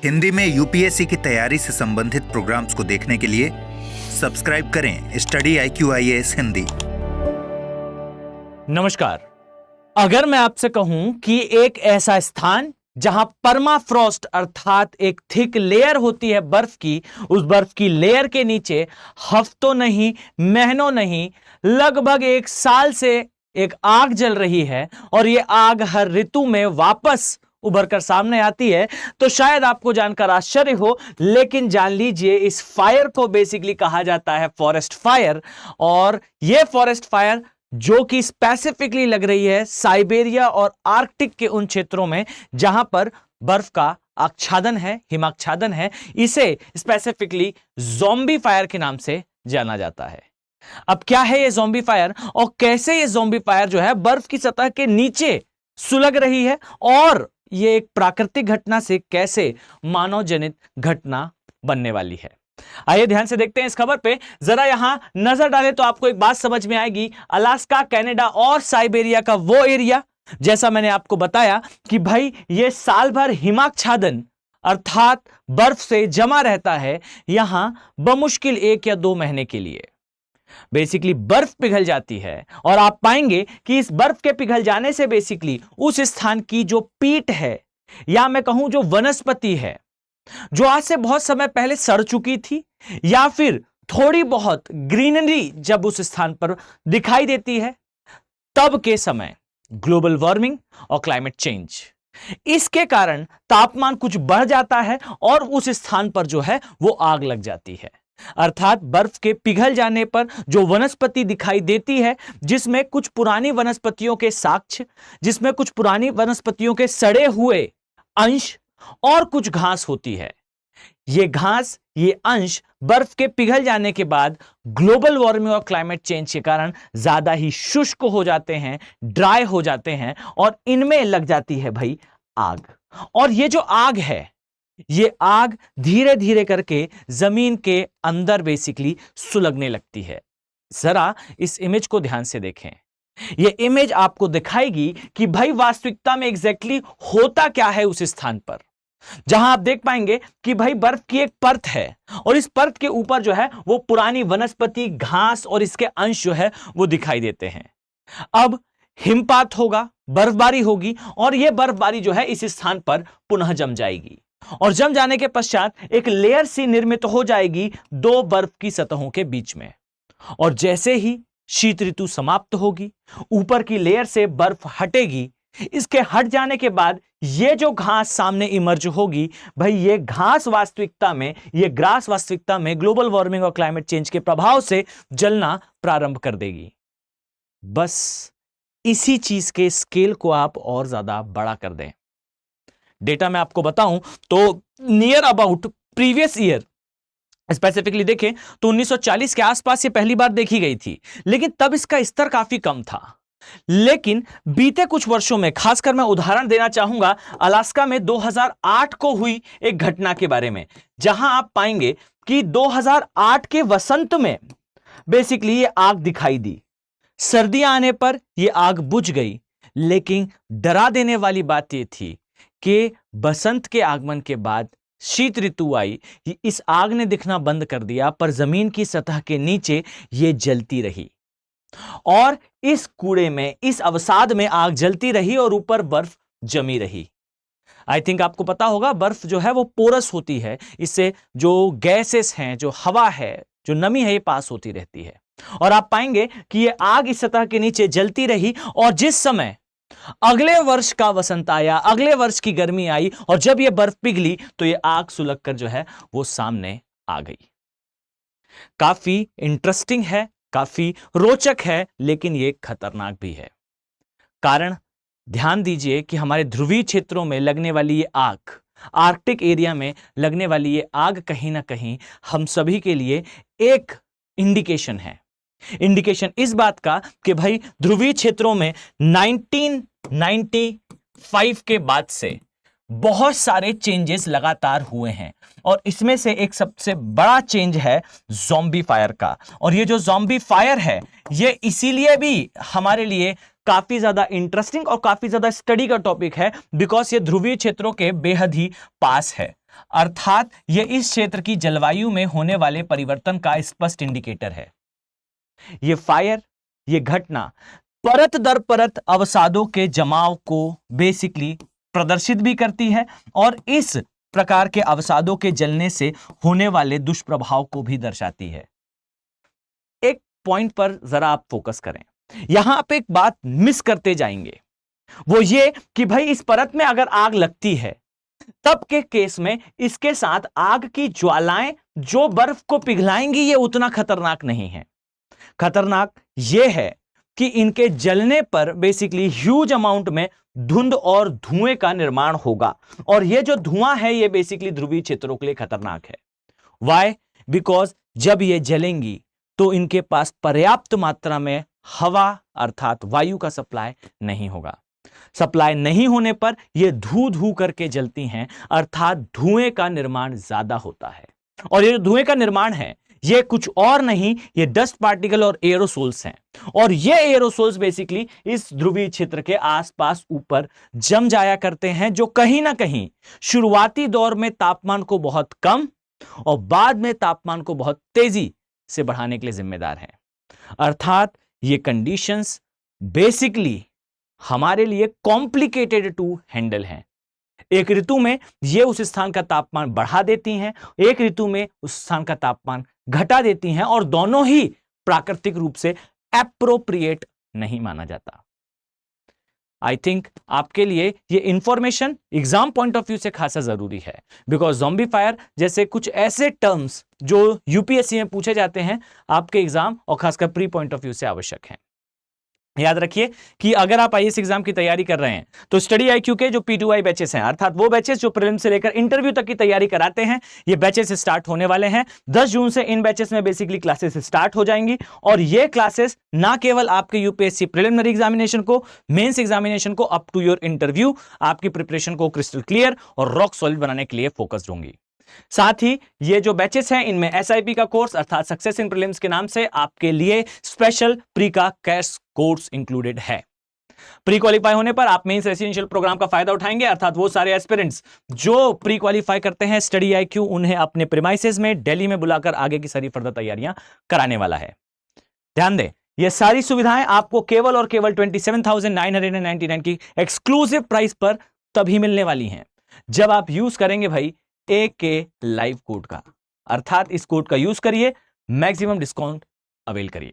हिंदी में यूपीएससी की तैयारी से संबंधित प्रोग्राम्स को देखने के लिए सब्सक्राइब करें स्टडी IQ-IAS हिंदी। नमस्कार। अगर मैं आपसे कहूं कि एक ऐसा स्थान जहां परमाफ्रॉस्ट अर्थात एक थिक लेयर होती है बर्फ की, उस बर्फ की लेयर के नीचे हफ्तों नहीं, महीनों नहीं, लगभग 1 साल से एक आग जल रही है और ये आग हर ऋतु में वापस उभर कर सामने आती है, तो शायद आपको जानकर आश्चर्य हो, लेकिन जान लीजिए इस फायर को बेसिकली कहा जाता है फॉरेस्ट फायर। और यह फॉरेस्ट फायर जो कि स्पेसिफिकली लग रही है साइबेरिया और आर्कटिक के उन क्षेत्रों में जहां पर बर्फ का आच्छादन है, हिमाच्छादन है, इसे स्पेसिफिकली ज़ॉम्बी फायर के नाम से जाना जाता है। अब क्या है ये ज़ॉम्बी फायर और कैसे ये ज़ॉम्बी फायर जो है बर्फ की सतह के नीचे सुलग रही है और ये एक प्राकृतिक घटना से कैसे मानव जनित घटना बनने वाली है। आइए ध्यान से देखते हैं इस खबर पे, जरा यहां नजर डालें तो आपको एक बात समझ में आएगी। अलास्का, कनाडा और साइबेरिया का वो एरिया, जैसा मैंने आपको बताया कि भाई ये साल भर हिमाच्छादन अर्थात बर्फ से जमा रहता है, यहां बमुश्किल 1 या 2 महीने के लिए बेसिकली बर्फ पिघल जाती है। और आप पाएंगे कि इस बर्फ के पिघल जाने से बेसिकली उस स्थान की जो पीठ है या मैं कहूं जो वनस्पति है, जो आज से बहुत समय पहले सड़ चुकी थी या फिर थोड़ी बहुत ग्रीनरी जब उस स्थान पर दिखाई देती है, तब के समय ग्लोबल वार्मिंग और क्लाइमेट चेंज, इसके कारण तापमान कुछ बढ़ जाता है और उस स्थान पर जो है वो आग लग जाती है। अर्थात बर्फ के पिघल जाने पर जो वनस्पति दिखाई देती है, जिसमें कुछ पुरानी वनस्पतियों के साक्ष्य, जिसमें कुछ पुरानी वनस्पतियों के सड़े हुए अंश और कुछ घास होती है, ये घास, ये अंश बर्फ के पिघल जाने के बाद ग्लोबल वार्मिंग और क्लाइमेट चेंज के कारण ज्यादा ही शुष्क हो जाते हैं, ड्राई हो जाते हैं और इनमें लग जाती है भाई आग। और ये जो आग है, ये आग धीरे धीरे करके जमीन के अंदर बेसिकली सुलगने लगती है। जरा इस इमेज को ध्यान से देखें। ये इमेज आपको दिखाएगी कि भाई वास्तविकता में एग्जैक्टली होता क्या है उस स्थान पर, जहां आप देख पाएंगे कि भाई बर्फ की एक परत है और इस परत के ऊपर जो है वो पुरानी वनस्पति, घास और इसके अंश जो है वो दिखाई देते हैं। अब हिमपात होगा, बर्फबारी होगी और यह बर्फबारी जो है इस स्थान पर पुनः जम जाएगी और जम जाने के पश्चात एक लेयर सी निर्मित हो जाएगी 2 बर्फ की सतहों के बीच में। और जैसे ही शीत ऋतु समाप्त होगी, ऊपर की लेयर से बर्फ हटेगी। इसके हट जाने के बाद ये जो घास सामने इमर्ज होगी, भाई ये घास वास्तविकता में, ये ग्रास वास्तविकता में ग्लोबल वार्मिंग और क्लाइमेट चेंज के प्रभाव से जलना प्रारंभ कर देगी। बस इसी चीज के स्केल को आप और ज्यादा बड़ा कर दें। डेटा मैं आपको बताऊं तो near about previous year specifically देखें तो 1940 के आसपास ये पहली बार देखी गई थी, लेकिन तब इसका स्तर काफी कम था। लेकिन बीते कुछ वर्षों में, खासकर मैं उदाहरण देना चाहूंगा अलास्का में 2008 को हुई एक घटना के बारे में, जहां आप पाएंगे कि 2008 के वसंत में बेसिकली ये आग दिखाई दी। सर्दियां आने पर यह आग बुझ गई, लेकिन डरा देने वाली बात यह थी कि बसंत के आगमन के बाद शीत ऋतु आई, इस आग ने दिखना बंद कर दिया, पर जमीन की सतह के नीचे यह जलती रही और इस कूड़े में, इस अवसाद में आग जलती रही और ऊपर बर्फ जमी रही। आई थिंक आपको पता होगा बर्फ जो है वो पोरस होती है, इससे जो गैसेस हैं, जो हवा है, जो नमी है, ये पास होती रहती है। और आप पाएंगे कि ये आग इस सतह के नीचे जलती रही और जिस समय अगले वर्ष का वसंत आया, अगले वर्ष की गर्मी आई और जब यह बर्फ पिघली तो यह आग सुलगकर जो है वो सामने आ गई। काफी इंटरेस्टिंग है, काफी रोचक है, लेकिन यह खतरनाक भी है। कारण ध्यान दीजिए कि हमारे ध्रुवीय क्षेत्रों में लगने वाली ये आग, आर्कटिक एरिया में लगने वाली ये आग कहीं ना कहीं हम सभी के लिए एक इंडिकेशन है। इंडिकेशन इस बात का कि भाई ध्रुवीय क्षेत्रों में 1995 के बाद से बहुत सारे चेंजेस लगातार हुए हैं और इसमें से एक सबसे बड़ा चेंज है ज़ॉम्बी फायर का। और ये जो ज़ॉम्बी फायर है, ये इसीलिए भी हमारे लिए काफी ज्यादा इंटरेस्टिंग और काफी ज्यादा स्टडी का टॉपिक है बिकॉज ये ध्रुवीय क्षेत्रों के बेहद ही पास है। अर्थात यह इस क्षेत्र की जलवायु में होने वाले परिवर्तन का स्पष्ट इंडिकेटर है। यह फायर, यह घटना परत दर परत अवसादों के जमाव को बेसिकली प्रदर्शित भी करती है और इस प्रकार के अवसादों के जलने से होने वाले दुष्प्रभाव को भी दर्शाती है। एक पॉइंट पर जरा आप फोकस करें, यहां आप एक बात मिस करते जाएंगे, वो ये कि भाई इस परत में अगर आग लगती है तब के केस में इसके साथ आग की ज्वालाएं जो बर्फ को पिघलाएंगी ये उतना खतरनाक नहीं है। खतरनाक यह है कि इनके जलने पर बेसिकली ह्यूज अमाउंट में धुंध और धुएं का निर्माण होगा और यह जो धुआं है यह बेसिकली ध्रुवीय क्षेत्रों के लिए खतरनाक है। वाई? बिकॉज जब ये जलेंगी तो इनके पास पर्याप्त मात्रा में हवा अर्थात वायु का सप्लाई नहीं होगा। सप्लाई नहीं होने पर यह धू धू करके जलती हैं अर्थात धुएं का निर्माण ज्यादा होता है और ये जो धुएं का निर्माण है ये कुछ और नहीं, ये डस्ट पार्टिकल और एरोसोल्स हैं और ये एरोसोल्स बेसिकली इस ध्रुवीय क्षेत्र के आसपास ऊपर जम जाया करते हैं जो कहीं ना कहीं शुरुआती दौर में तापमान को बहुत कम और बाद में तापमान को बहुत तेजी से बढ़ाने के लिए जिम्मेदार हैं। अर्थात ये कंडीशंस बेसिकली हमारे लिए कॉम्प्लिकेटेड टू हैंडल हैं। एक ऋतु में ये उस स्थान का तापमान बढ़ा देती हैं, एक ऋतु में उस स्थान का तापमान घटा देती हैं और दोनों ही प्राकृतिक रूप से एप्रोप्रिएट नहीं माना जाता। आई थिंक आपके लिए ये information exam point of view से खासा जरूरी है बिकॉज ज़ॉम्बी फायर जैसे कुछ ऐसे टर्म्स जो यूपीएससी में पूछे जाते हैं आपके एग्जाम और खासकर प्री पॉइंट ऑफ व्यू से आवश्यक हैं। याद रखिए कि अगर आप आईएएस एग्जाम की तैयारी कर रहे हैं तो स्टडी आईक्यू के जो P2I बैचेस हैं अर्थात वो बैचेस जो प्रीलिम्स से लेकर इंटरव्यू तक की तैयारी कराते हैं ये बैचेस स्टार्ट होने वाले हैं। 10 जून से इन बैचेस में बेसिकली क्लासेस स्टार्ट हो जाएंगी और ये क्लासेस ना केवल आपके यूपीएससी प्रिलिमिनरी एग्जामिनेशन को, मेंस एग्जामिनेशन को अप टू योर इंटरव्यू आपकी प्रिपरेशन को क्रिस्टल क्लियर और रॉक सॉलिड बनाने के लिए फोकस्ड होंगी। साथ ही ये जो बैचेस हैं इनमें एसआईपी का कोर्स अर्थात सक्सेस इन प्रीलिम्स के नाम से आपके लिए स्पेशल प्री का कैश कोर्स इंक्लूडेड है। प्री क्वालिफाई होने पर आप मेंस रेसिडेंशियल प्रोग्राम का फायदा उठाएंगे अर्थात वो सारे एस्पिरेंट्स जो प्री क्वालिफाई करते हैं स्टडी आईक्यू उन्हें अपने प्रीमाइसेस में दिल्ली में बुलाकर आगे की सारी फर्दर तैयारियां कराने वाला है। ध्यान दें ये सारी सुविधाएं आपको केवल और केवल 27,999 की एक्सक्लूसिव प्राइस पर तभी मिलने वाली हैं जब आप यूज करेंगे भाई AK लाइव कोड का, अर्थात इस कोड का यूज करिए, मैक्सिमम डिस्काउंट अवेल करिए।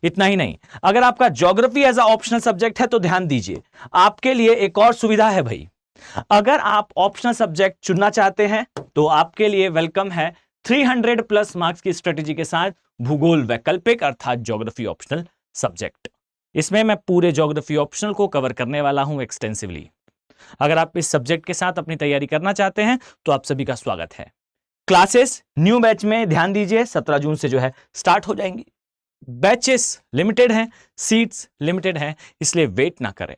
इतना ही नहीं, अगर आपका geography as a optional subject है तो ध्यान दीजिए आपके लिए एक और सुविधा है भाई। अगर आप ऑप्शनल सब्जेक्ट चुनना चाहते हैं तो आपके लिए वेलकम है 300 प्लस मार्क्स की स्ट्रेटेजी के साथ भूगोल वैकल्पिक अर्थात ज्योग्राफी ऑप्शनल सब्जेक्ट। इसमें मैं पूरे ज्योग्राफी ऑप्शनल को कवर करने वाला हूं एक्सटेंसिवली। अगर आप इस सब्जेक्ट के साथ अपनी तैयारी करना चाहते हैं तो आप सभी का स्वागत है। क्लासेस न्यू बैच में ध्यान दीजिए 17 जून से जो है स्टार्ट हो जाएंगी। बैचेस लिमिटेड हैं, सीट्स लिमिटेड हैं, इसलिए वेट ना करें।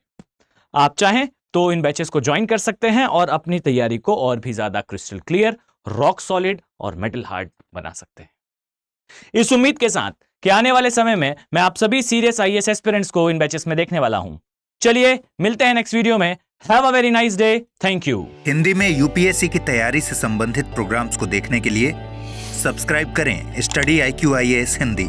आप चाहें तो इन बैचेस को ज्वाइन कर सकते हैं और अपनी तैयारी को और भी ज्यादा क्रिस्टल क्लियर, रॉक सॉलिड और मेटल हार्ड बना सकते हैं। इस उम्मीद के साथ कि आने वाले समय में मैं आप सभी सीरियस आईएएस एस्पिरेंट्स को इन बैचेस में देखने वाला हूं। चलिए मिलते हैं नेक्स्ट वीडियो में। Have a very nice day. Thank you. Hindi में यूपीएससी की तैयारी से संबंधित प्रोग्राम्स को देखने के लिए सब्सक्राइब करें स्टडी IQ IAS हिंदी।